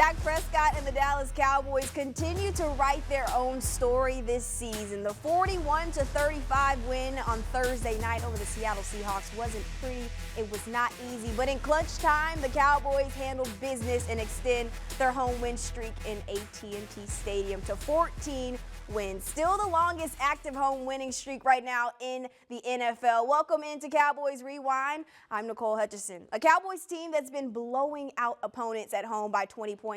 Dak Prescott and the Dallas Cowboys continue to write their own story this season. The 41-35 win on Thursday night over the Seattle Seahawks wasn't pretty. It was not easy, but in clutch time, the Cowboys handled business and extend their home win streak in AT&T Stadium to 14 wins. Still the longest active home winning streak right now in the NFL. Welcome into Cowboys Rewind. I'm Nicole Hutchison. A Cowboys team that's been blowing out opponents at home by 20 points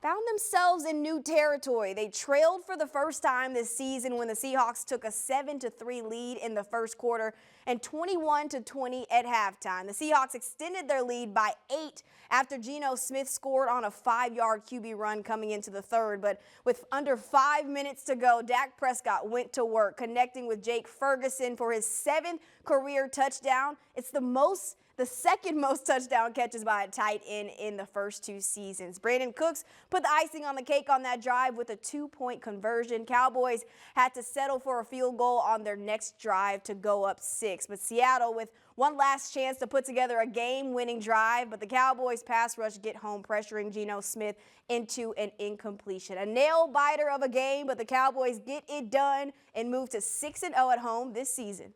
found themselves in new territory. They trailed for the first time this season when the Seahawks took a 7-3 lead in the first quarter and 21-20 at halftime. The Seahawks extended their lead by 8 after Geno Smith scored on a 5-yard QB run coming into the third. But with under 5 minutes to go, Dak Prescott went to work, connecting with Jake Ferguson for his 7th career touchdown. It's the second most touchdown catches by a tight end in the first 2 seasons. Brandon Cooks put the icing on the cake on that drive with a 2-point conversion. Cowboys had to settle for a field goal on their next drive to go up 6. But Seattle with one last chance to put together a game-winning drive, but the Cowboys pass rush get home, pressuring Geno Smith into an incompletion. A nail-biter of a game, but the Cowboys get it done and move to 6-0 at home this season.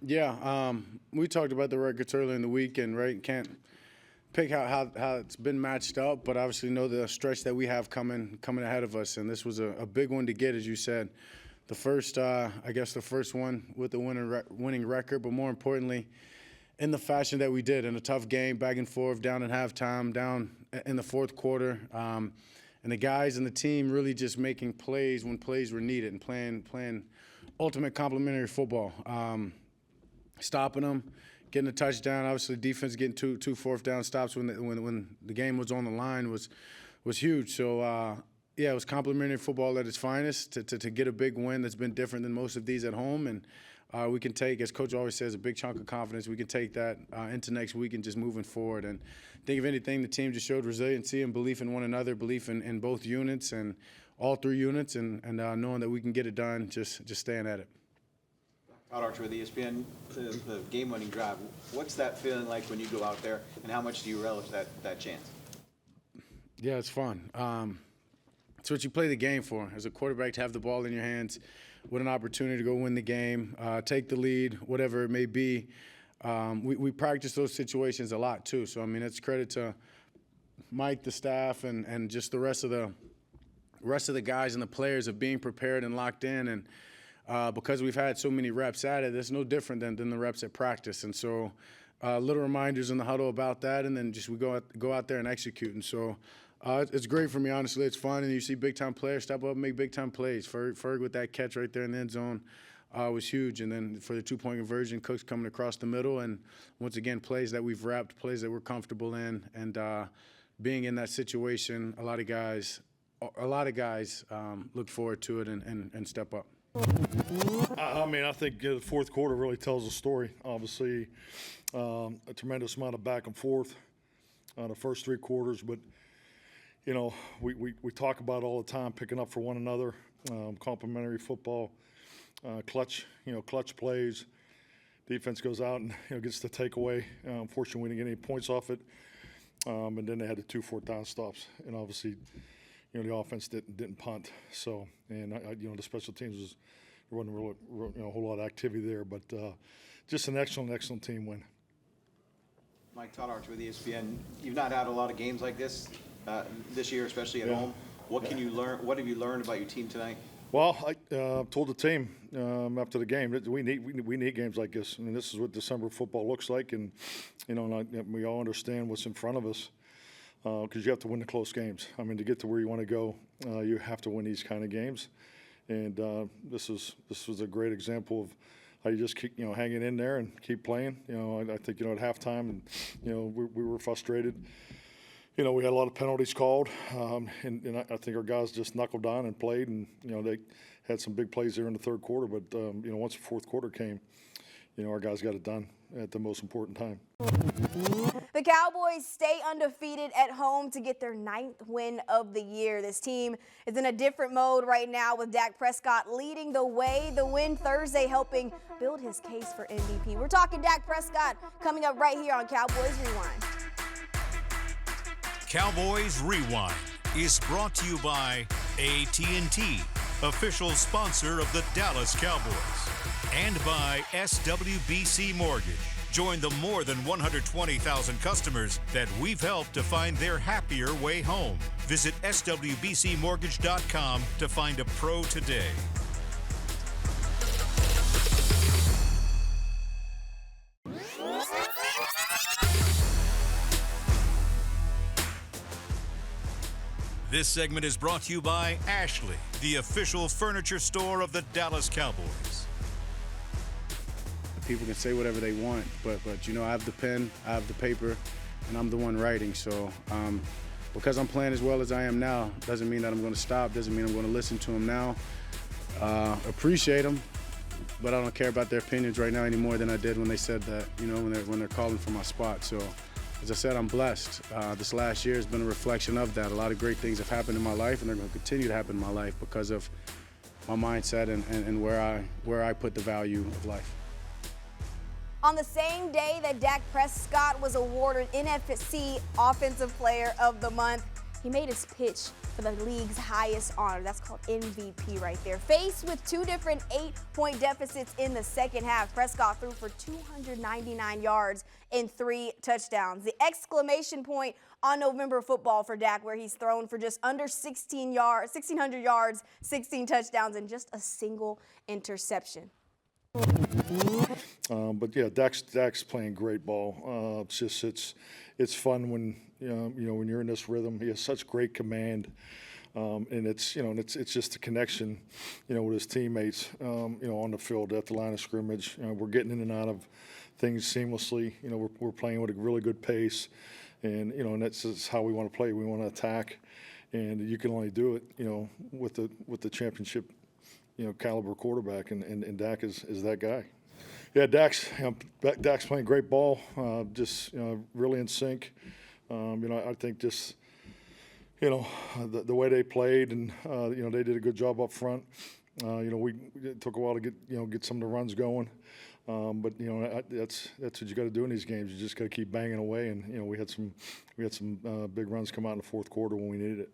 Yeah, we talked about the records earlier in the weekend, right? Can't pick out how it's been matched up, but obviously know the stretch that we have coming ahead of us, and this was a big one to get, as you said. The first, I guess the first one with the winning record, but more importantly, in the fashion that we did, in a tough game, back and forth, down at halftime, down in the fourth quarter, and the guys and the team really just making plays when plays were needed and playing ultimate complementary football. Stopping them, getting a touchdown. Obviously, defense getting two fourth down stops when the game was on the line was huge. So, yeah, it was complementary football at its finest to get a big win that's been different than most of these at home. And we can take, as Coach always says, a big chunk of confidence. We can take that into next week and just moving forward. And I think, if anything, the team just showed resiliency and belief in one another, belief in both units and all 3 units, and knowing that we can get it done, just staying at it. Todd Archer with ESPN, the game-winning drive. What's that feeling like when you go out there, and how much do you relish that chance? Yeah, it's fun. It's what you play the game for. As a quarterback, to have the ball in your hands with an opportunity to go win the game, take the lead, whatever it may be. We practice those situations a lot too. So, I mean, it's credit to Mike, the staff, and just the rest of the guys and the players of being prepared and locked in. And because we've had so many reps at it, it's no different than the reps at practice. And so little reminders in the huddle about that, and then just we go out there and execute. And so it's great for me, honestly. It's fun, and you see big-time players step up and make big-time plays. Ferg with that catch right there in the end zone was huge. And then for the 2-point conversion, Cooks coming across the middle. And once again, plays that we've wrapped, plays that we're comfortable in. And being in that situation, a lot of guys look forward to it and step up. I mean, I think the fourth quarter really tells a story. Obviously, a tremendous amount of back and forth the first 3 quarters, but you know, we talk about it all the time, picking up for one another, complementary football, clutch plays. Defense goes out and gets the takeaway. Unfortunately, we didn't get any points off it, and then they had the 2 fourth-down stops, and obviously, the offense didn't punt. So, and the special teams wasn't really, a whole lot of activity there, but just an excellent team win. Mike, Todd Archer with ESPN. You've not had a lot of games like this this year, especially at home. What can you learn? What have you learned about your team tonight? Well, I told the team after the game that we need games like this. I mean, this is what December football looks like, and we all understand what's in front of us. Because you have to win the close games. I mean, to get to where you want to go, you have to win these kind of games. And this was a great example of how you just keep, hanging in there and keep playing. I think, at halftime, and we were frustrated. We had a lot of penalties called, and I think our guys just knuckled down and played, and they had some big plays there in the third quarter. But once the fourth quarter came, our guys got it done at the most important time. The Cowboys stay undefeated at home to get their 9th win of the year. This team is in a different mode right now with Dak Prescott leading the way. The win Thursday helping build his case for MVP. We're talking Dak Prescott coming up right here on Cowboys Rewind. Cowboys Rewind is brought to you by AT&T, official sponsor of the Dallas Cowboys, and by SWBC Mortgage. Join the more than 120,000 customers that we've helped to find their happier way home. Visit swbcmortgage.com to find a pro today. This segment is brought to you by Ashley, the official furniture store of the Dallas Cowboys. People can say whatever they want, but you know, I have the pen, I have the paper, and I'm the one writing. So because I'm playing as well as I am now, doesn't mean that I'm going to stop, doesn't mean I'm going to listen to them now. Appreciate them, but I don't care about their opinions right now any more than I did when they said that, you know, when they're calling for my spot. So as I said, I'm blessed. This last year has been a reflection of that. A lot of great things have happened in my life, and they're going to continue to happen in my life because of my mindset and where I put the value of life. On the same day that Dak Prescott was awarded NFC Offensive Player of the Month, he made his pitch for the league's highest honor. That's called MVP right there. Faced with two different 8-point deficits in the second half, Prescott threw for 299 yards and 3 touchdowns. The exclamation point on November football for Dak, where he's thrown for just under 1,600 yards, 16 touchdowns, and just a single interception. But yeah, Dak's playing great ball. It's fun when when you're in this rhythm. He has such great command, and it's just the connection, with his teammates, on the field at the line of scrimmage. We're getting in and out of things seamlessly. We're playing with a really good pace, and and that's just how we want to play. We want to attack, and you can only do it, with the championship, caliber quarterback, and Dak is that guy. Yeah, Dak's playing great ball, just really in sync. I think just the way they played, and they did a good job up front. It took a while to get some of the runs going, but that's what you got to do in these games. You just got to keep banging away, and we had some big runs come out in the fourth quarter when we needed it.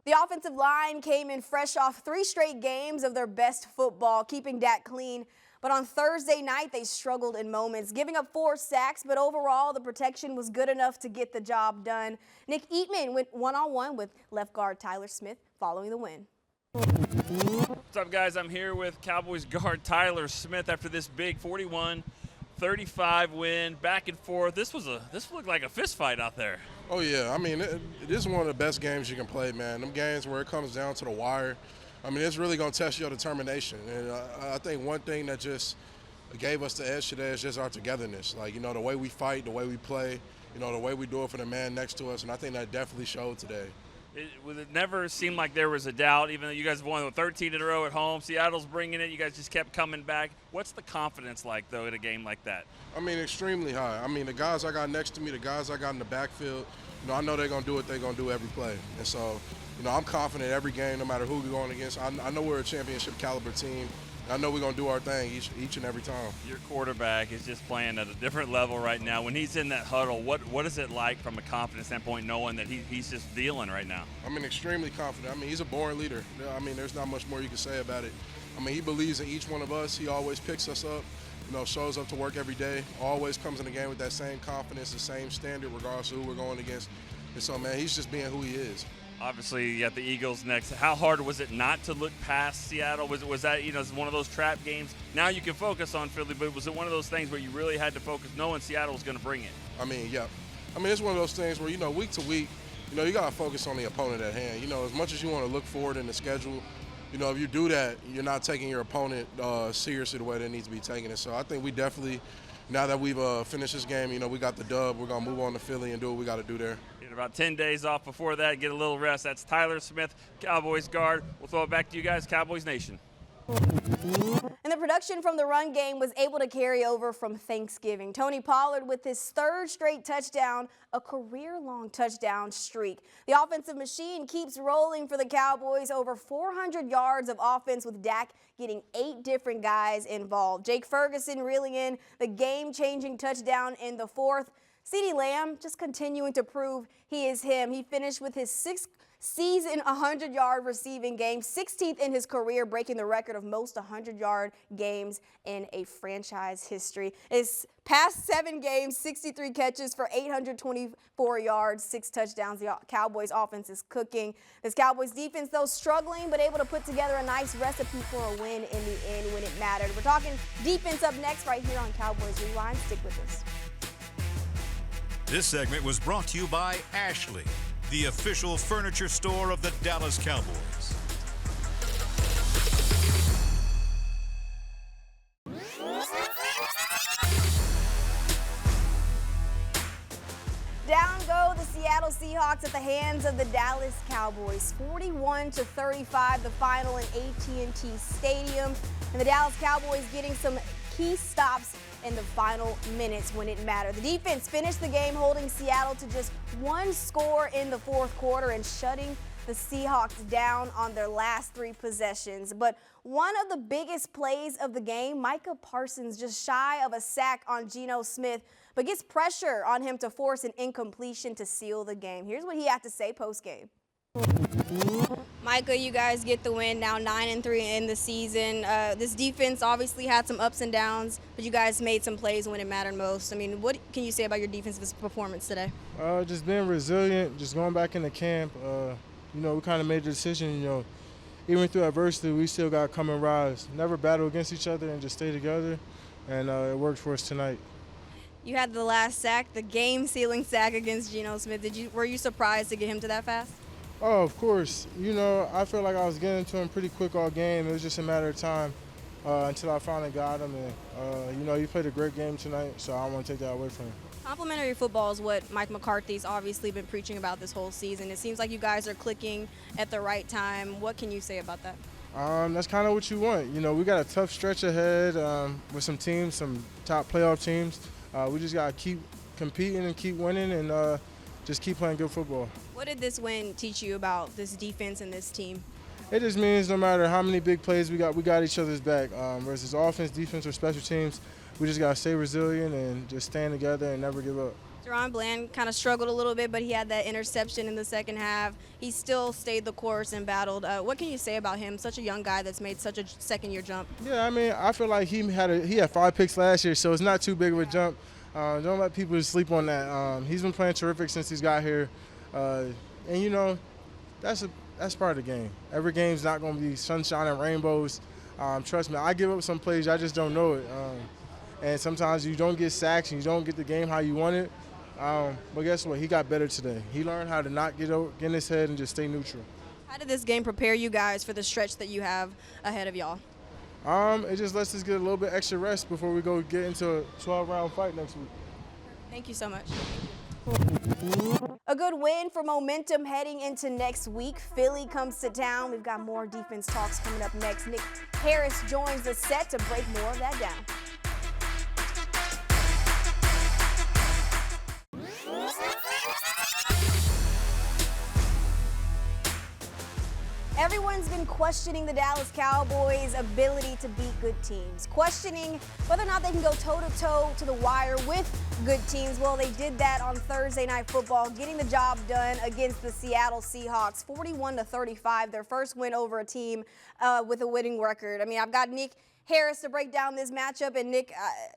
The offensive line came in fresh off 3 straight games of their best football, keeping Dak clean. But on Thursday night, they struggled in moments, giving up 4 sacks, but overall, the protection was good enough to get the job done. Nick Eatman went one-on-one with left guard Tyler Smith following the win. What's up, guys? I'm here with Cowboys guard Tyler Smith after this big 41-35 win, back and forth. This looked like a fist fight out there. Oh, yeah. I mean, it is one of the best games you can play, man. Them games where it comes down to the wire. I mean, it's really going to test your determination. And I think one thing that just gave us the edge today is just our togetherness. Like, the way we fight, the way we play, the way we do it for the man next to us. And I think that definitely showed today. It never seemed like there was a doubt, even though you guys have won 13 in a row at home. Seattle's bringing it. You guys just kept coming back. What's the confidence like, though, in a game like that? I mean, extremely high. I mean, the guys I got next to me, the guys I got in the backfield, I know they're going to do what they're going to do every play. And so, I'm confident every game, no matter who we're going against. I know we're a championship caliber team. I know we're going to do our thing each and every time. Your quarterback is just playing at a different level right now. When he's in that huddle, what is it like from a confidence standpoint, knowing that he's just dealing right now? I mean, extremely confident. I mean, he's a born leader. I mean, there's not much more you can say about it. I mean, he believes in each one of us. He always picks us up, shows up to work every day, always comes in the game with that same confidence, the same standard, regardless of who we're going against. And so, man, he's just being who he is. Obviously, you got the Eagles next. How hard was it not to look past Seattle? Was that, one of those trap games? Now you can focus on Philly, but was it one of those things where you really had to focus knowing Seattle was going to bring it? I mean, yeah. I mean, it's one of those things where, week to week, you got to focus on the opponent at hand. As much as you want to look forward in the schedule, if you do that, you're not taking your opponent seriously the way they need to be taking it. So I think we definitely, now that we've finished this game, we got the dub. We're going to move on to Philly and do what we got to do there. About 10 days off before that, get a little rest. That's Tyler Smith, Cowboys guard. We'll throw it back to you guys, Cowboys Nation. And the production from the run game was able to carry over from Thanksgiving. Tony Pollard with his 3rd straight touchdown, a career-long touchdown streak. The offensive machine keeps rolling for the Cowboys, over 400 yards of offense with Dak getting 8 different guys involved. Jake Ferguson reeling in the game-changing touchdown in the 4th. CeeDee Lamb just continuing to prove he is him. He finished with his 6th season 100-yard receiving game, 16th in his career, breaking the record of most 100-yard games in a franchise history. His past 7 games, 63 catches for 824 yards, 6 touchdowns. The Cowboys offense is cooking. This Cowboys defense, though, struggling, but able to put together a nice recipe for a win in the end when it mattered. We're talking defense up next right here on Cowboys Rewind. Stick with us. This segment was brought to you by Ashley, the official furniture store of the Dallas Cowboys. Down go the Seattle Seahawks at the hands of the Dallas Cowboys. 41-35, the final in AT&T Stadium. And the Dallas Cowboys getting some key stops in the final minutes when it mattered. The defense finished the game holding Seattle to just 1 score in the 4th quarter and shutting the Seahawks down on their last 3 possessions. But one of the biggest plays of the game, Micah Parsons just shy of a sack on Geno Smith, but gets pressure on him to force an incompletion to seal the game. Here's what he had to say post-game. Micah, you guys get the win, now 9-3 in the season. This defense obviously had some ups and downs, but you guys made some plays when it mattered most. I mean, what can you say about your defensive performance today? Just being resilient, just going back into camp. We kind of made the decision, even through adversity, we still got to come and rise. Never battle against each other and just stay together, and it worked for us tonight. You had the last sack, the game-sealing sack against Geno Smith. Were you surprised to get him to that fast? Oh, of course. I feel like I was getting to him pretty quick all game. It was just a matter of time until I finally got him. And, he played a great game tonight, so I don't want to take that away from him. Complementary football is what Mike McCarthy's obviously been preaching about this whole season. It seems like you guys are clicking at the right time. What can you say about that? That's kind of what you want. We got a tough stretch ahead with some teams, some top playoff teams. We just got to keep competing and keep winning and just keep playing good football. What did this win teach you about this defense and this team? It just means no matter how many big plays we got each other's back. Versus offense, defense, or special teams, we just got to stay resilient and just stand together and never give up. Deron Bland kind of struggled a little bit, but he had that interception in the second half. He still stayed the course and battled. What can you say about him, such a young guy that's made such a second-year jump? Yeah, I feel like he had 5 picks last year, so it's not too big of a jump. Don't let people just sleep on that. He's been playing terrific since he's got here. And, that's part of the game. Every game's not going to be sunshine and rainbows. Trust me, I give up some plays, I just don't know it. And sometimes you don't get sacks and you don't get the game how you want it. But guess what? He got better today. He learned how to not get in his head and just stay neutral. How did this game prepare you guys for the stretch that you have ahead of y'all? It just lets us get a little bit extra rest before we go get into a 12-round fight next week. Thank you so much. A good win for momentum heading into next week. Philly comes to town. We've got more defense talks coming up next. Nick Harris joins the set to break more of that down. Everyone's been questioning the Dallas Cowboys' ability to beat good teams, questioning whether or not they can go toe-to-toe to the wire with good teams. Well, they did that on Thursday Night Football, getting the job done against the Seattle Seahawks, 41-35, their first win over a team with a winning record. I mean, I've got Nick Harris to break down this matchup. And Nick,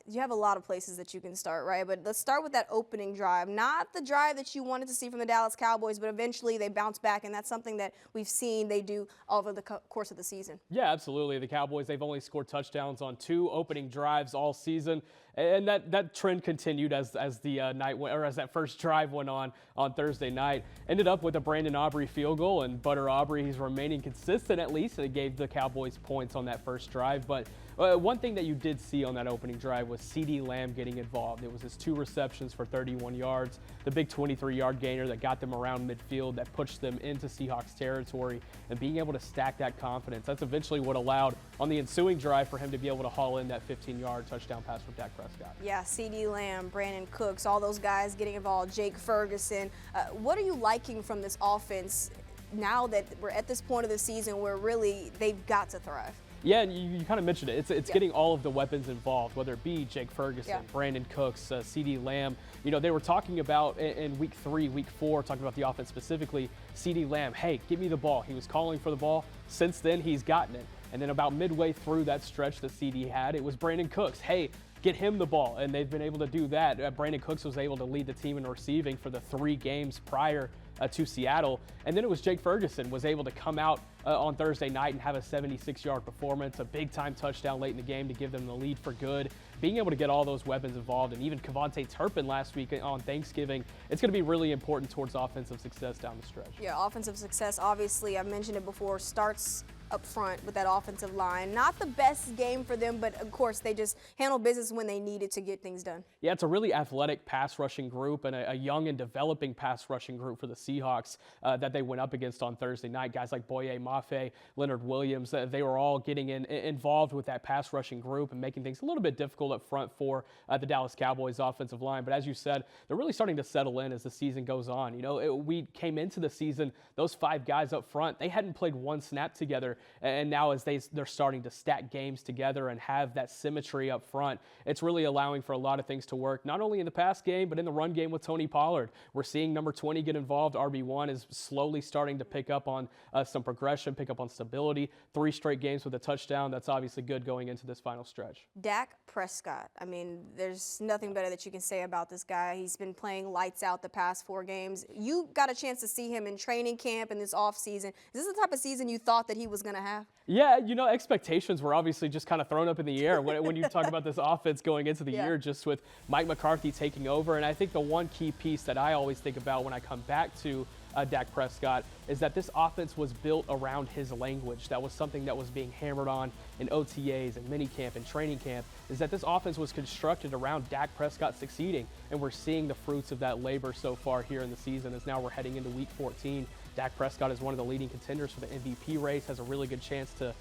you have a lot of places that you can start, right? But let's start with that opening drive. Not the drive that you wanted to see from the Dallas Cowboys, but eventually they bounce back, and that's something that we've seen they do over the course of the season. Yeah, absolutely. The Cowboys, they've only scored touchdowns on 2 opening drives all season, and that trend continued as the night went, or as that first drive went on Thursday night. Ended up with a Brandon Aubrey field goal, and Butter Aubrey, he's remaining consistent at least, and it gave the Cowboys points on that first drive. But one thing that you did see on that opening drive was CeeDee Lamb getting involved. It was his 2 receptions for 31 yards, the big 23-yard gainer that got them around midfield, that pushed them into Seahawks territory, and being able to stack that confidence. That's eventually what allowed on the ensuing drive for him to be able to haul in that 15-yard touchdown pass from Dak Prescott. Yeah, CeeDee Lamb, Brandon Cooks, all those guys getting involved, Jake Ferguson. What are you liking from this offense now that we're at this point of the season where really they've got to thrive? Yeah, and you kind of mentioned it. It's getting all of the weapons involved, whether it be Jake Ferguson, Brandon Cooks, CeeDee Lamb. You know, they were talking about in week 3, week 4, talking about the offense specifically, CeeDee Lamb, hey, give me the ball. He was calling for the ball. Since then, he's gotten it. And then about midway through that stretch that CeeDee had, it was Brandon Cooks. Hey, get him the ball, and they've been able to do that. Brandon Cooks was able to lead the team in receiving for the 3 games prior to Seattle. And then it was Jake Ferguson was able to come out on Thursday night and have a 76-yard performance, a big-time touchdown late in the game to give them the lead for good. Being able to get all those weapons involved, and even Kevontae Turpin last week on Thanksgiving, it's going to be really important towards offensive success down the stretch. Yeah, offensive success, obviously, I mentioned it before, starts up front with that offensive line. Not the best game for them, but of course they just handle business when they needed to get things done. Yeah, it's a really athletic pass rushing group and a young and developing pass rushing group for the Seahawks that they went up against on Thursday night. Guys like Boye Mafe, Leonard Williams, they were all getting involved with that pass rushing group and making things a little bit difficult up front for the Dallas Cowboys offensive line. But as you said, they're really starting to settle in as the season goes on. You know, we came into the season, those 5 guys up front, they hadn't played one snap together. And now as they're starting to stack games together and have that symmetry up front, it's really allowing for a lot of things to work, not only in the pass game, but in the run game with Tony Pollard. We're seeing number 20 get involved. RB1 is slowly starting to pick up on some progression, pick up on stability. 3 straight games with a touchdown. That's obviously good going into this final stretch. Dak Prescott. I mean, there's nothing better that you can say about this guy. He's been playing lights out the past 4 games. You got a chance to see him in training camp in this offseason. Is this the type of season you thought that he was going to have? Yeah, you know, expectations were obviously just kind of thrown up in the air when you talk about this offense going into the year, just with Mike McCarthy taking over. And I think the one key piece that I always think about when I come back to Dak Prescott is that this offense was built around his language. That was something that was being hammered on in OTAs and minicamp and training camp, is that this offense was constructed around Dak Prescott succeeding. And we're seeing the fruits of that labor so far here in the season as now we're heading into week 14. Dak Prescott is one of the leading contenders for the MVP race, has a really good chance to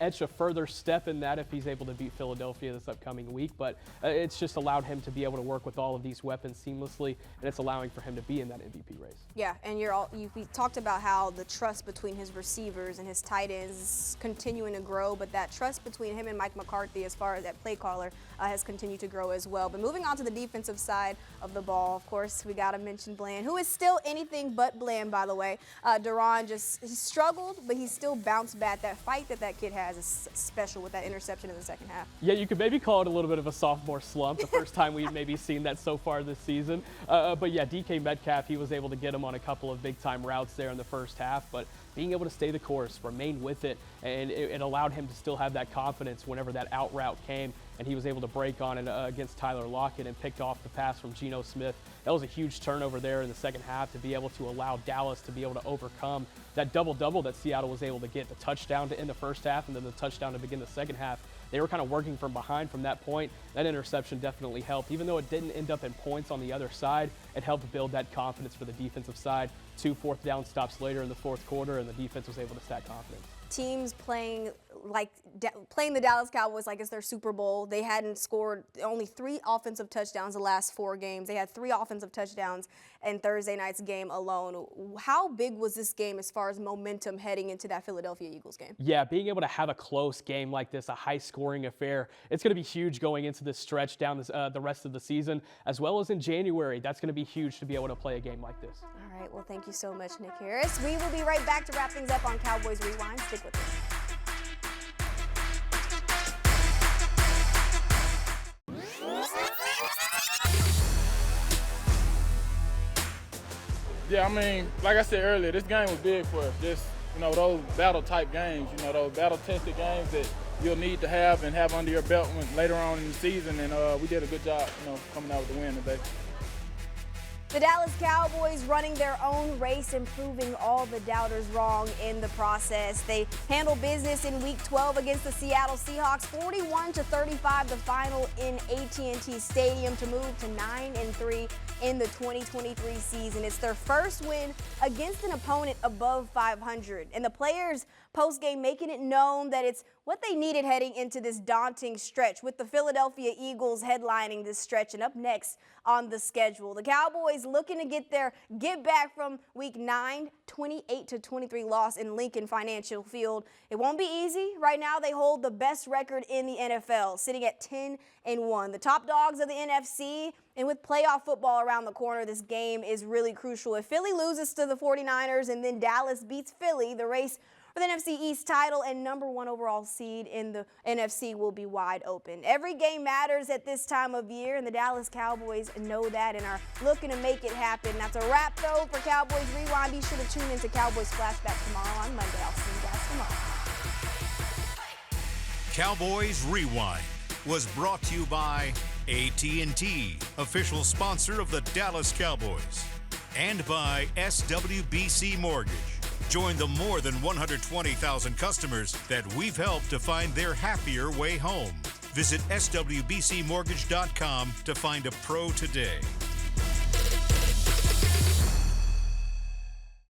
etch a further step in that if he's able to beat Philadelphia this upcoming week. But it's just allowed him to be able to work with all of these weapons seamlessly, and it's allowing for him to be in that MVP race. Yeah, and we talked about how the trust between his receivers and his tight ends is continuing to grow, but that trust between him and Mike McCarthy as far as that play caller has continued to grow as well. But moving on to the defensive side of the ball, of course, we got to mention Bland, who is still anything but Bland, by the way. Duron he struggled, but he still bounced back. That fight that kid has is special with that interception in the second half. Yeah, you could maybe call it a little bit of a sophomore slump, the first time we've maybe seen that so far this season. But yeah, DK Metcalf, he was able to get him on a couple of big-time routes there in the first half, but being able to stay the course, remain with it, and it allowed him to still have that confidence whenever that out route came, and he was able to break on it against Tyler Lockett and picked off the pass from Geno Smith. That was a huge turnover there in the second half to be able to allow Dallas to be able to overcome that double-double that Seattle was able to get, the touchdown to end the first half and then the touchdown to begin the second half. They were kind of working from behind from that point. That interception definitely helped. Even though it didn't end up in points on the other side, it helped build that confidence for the defensive side. 2 fourth down stops later in the fourth quarter, and the defense was able to stack confidence. Teams playing the Dallas Cowboys like it's their Super Bowl. They hadn't scored only 3 offensive touchdowns the last 4 games. They had 3 offensive touchdowns in Thursday night's game alone. How big was this game as far as momentum heading into that Philadelphia Eagles game? Yeah, being able to have a close game like this, a high-scoring affair, it's going to be huge going into this stretch down the rest of the season, as well as in January. That's going to be huge to be able to play a game like this. All right, well, thank you so much, Nick Harris. We will be right back to wrap things up on Cowboys Rewind. Stick with us. Yeah, I mean, like I said earlier, this game was big for us. Just, those battle-type games, those battle-tested games that you'll need to have and have under your belt later on in the season. And we did a good job, coming out with the win today. The Dallas Cowboys running their own race and proving all the doubters wrong in the process. They handled business in Week 12 against the Seattle Seahawks, 41-35, the final in AT&T Stadium to move to 9-3 in the 2023 season. It's their first win against an opponent above 500. And the players post-game making it known that it's what they needed heading into this daunting stretch, with the Philadelphia Eagles headlining this stretch. And up next on the schedule, the Cowboys looking to get back from Week 9, 28-23 loss in Lincoln Financial Field. It won't be easy. Right now, they hold the best record in the NFL, sitting at 10-1. The top dogs of the NFC, and with playoff football around the corner, this game is really crucial. If Philly loses to the 49ers and then Dallas beats Philly, the race for the NFC East title and #1 overall seed in the NFC will be wide open. Every game matters at this time of year, and the Dallas Cowboys know that and are looking to make it happen. That's a wrap, though, for Cowboys Rewind. Be sure to tune into Cowboys Flashback tomorrow on Monday. I'll see you guys tomorrow. Cowboys Rewind was brought to you by AT&T, official sponsor of the Dallas Cowboys, and by SWBC Mortgage. Join the more than 120,000 customers that we've helped to find their happier way home. Visit swbcmortgage.com to find a pro today.